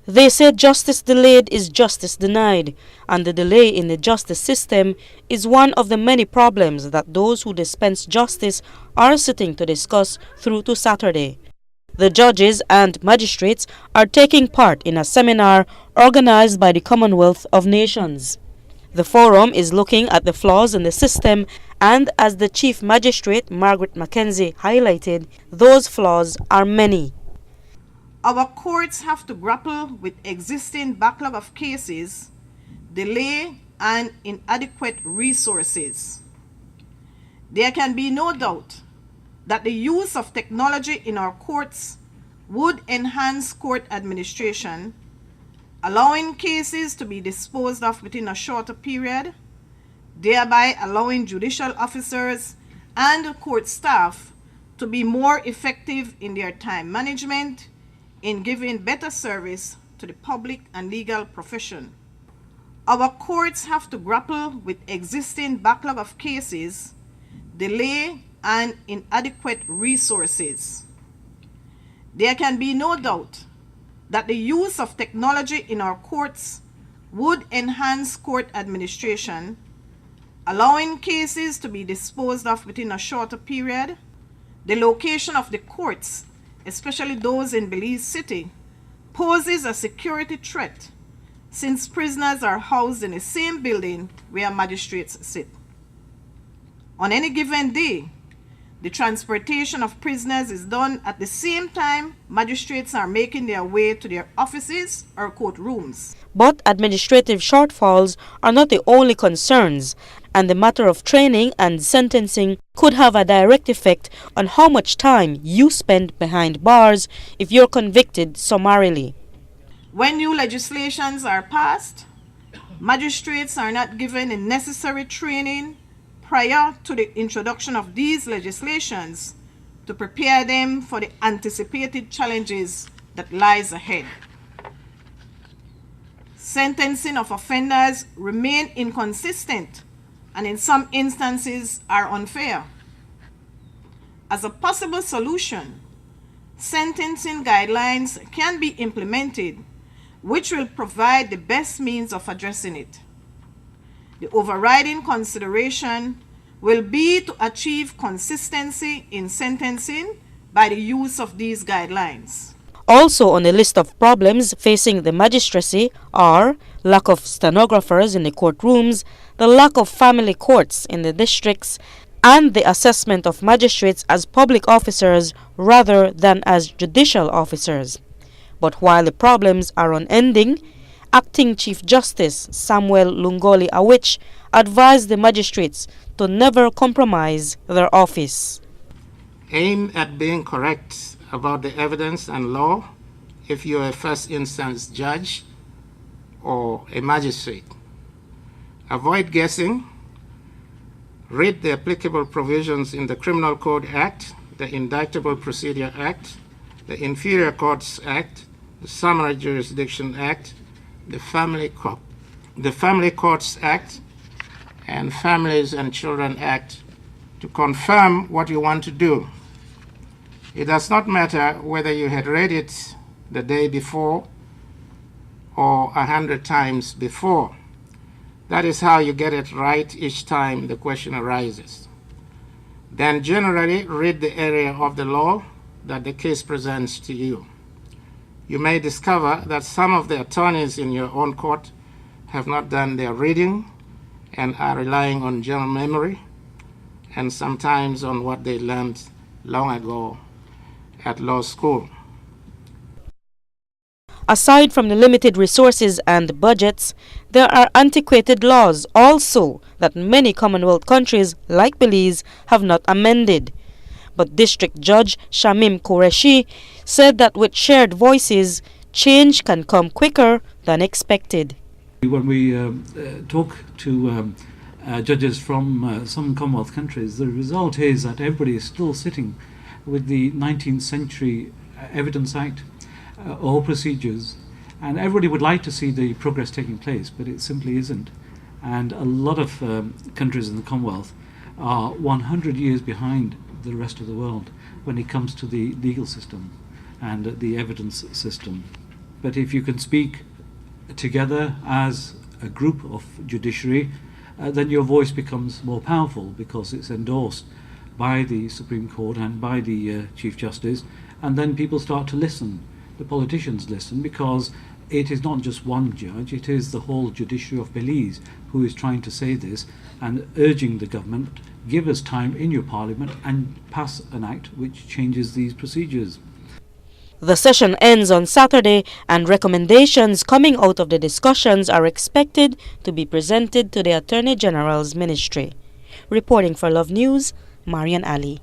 They say justice delayed is justice denied, and the delay in the justice system is one of the many problems that those who dispense justice are sitting to discuss through to Saturday. The judges and magistrates are taking part in a seminar organized by the Commonwealth of Nations. The forum is looking at the flaws in the system, and as the Chief Magistrate, Margaret Mackenzie, highlighted, those flaws are many. Our courts have to grapple with existing backlog of cases, delay, and inadequate resources. There can be no doubt that the use of technology in our courts would enhance court administration, allowing cases to be disposed of within a shorter period, thereby allowing judicial officers and court staff to be more effective in their time management, in giving better service to the public and legal profession. Our courts have to grapple with existing backlog of cases, delay, and inadequate resources. There can be no doubt that the use of technology in our courts would enhance court administration, allowing cases to be disposed of within a shorter period. The location of the courts, especially those in Belize City, poses a security threat since prisoners are housed in the same building where magistrates sit. On any given day, the transportation of prisoners is done at the same time magistrates are making their way to their offices or courtrooms. But administrative shortfalls are not the only concerns, and the matter of training and sentencing could have a direct effect on how much time you spend behind bars if you're convicted summarily. When new legislations are passed, magistrates are not given the necessary training prior to the introduction of these legislations to prepare them for the anticipated challenges that lies ahead. Sentencing of offenders remain inconsistent and in some instances are unfair. As a possible solution, sentencing guidelines can be implemented which will provide the best means of addressing it. The overriding consideration will be to achieve consistency in sentencing by the use of these guidelines. Also on the list of problems facing the magistracy are lack of stenographers in the courtrooms, the lack of family courts in the districts, and the assessment of magistrates as public officers rather than as judicial officers. But while the problems are unending, Acting Chief Justice Samuel Lungoli Awich advised the magistrates to never compromise their office. Aim at being correct about the evidence and law if you are a first instance judge or a magistrate. Avoid guessing. Read the applicable provisions in the Criminal Code Act, the Indictable Procedure Act, the Inferior Courts Act, the Summary Jurisdiction Act, the Family Courts Act, and Families and Children Act to confirm what you want to do. It does not matter whether you had read it the day before or 100 times before. That is how you get it right each time the question arises. Then generally read the area of the law that the case presents to you. You may discover that some of the attorneys in your own court have not done their reading and are relying on general memory and sometimes on what they learned long ago at law school. Aside from the limited resources and budgets, there are antiquated laws also that many Commonwealth countries like Belize have not amended. But District Judge Shamim Qureshi said that with shared voices, change can come quicker than expected. When we talk to judges from some Commonwealth countries, the result is that everybody is still sitting with the 19th century Evidence Act or procedures, and everybody would like to see the progress taking place, but it simply isn't. And a lot of countries in the Commonwealth are 100 years behind the rest of the world when it comes to the legal system and the evidence system. But if you can speak together as a group of judiciary, then your voice becomes more powerful because it's endorsed by the Supreme Court and by the Chief Justice, and then people start to listen. The politicians listen because it is not just one judge, it is the whole judiciary of Belize who is trying to say this and urging the government, give us time in your parliament and pass an act which changes these procedures. The session ends on Saturday, and recommendations coming out of the discussions are expected to be presented to the Attorney General's Ministry. Reporting for Love News, Marian Ali.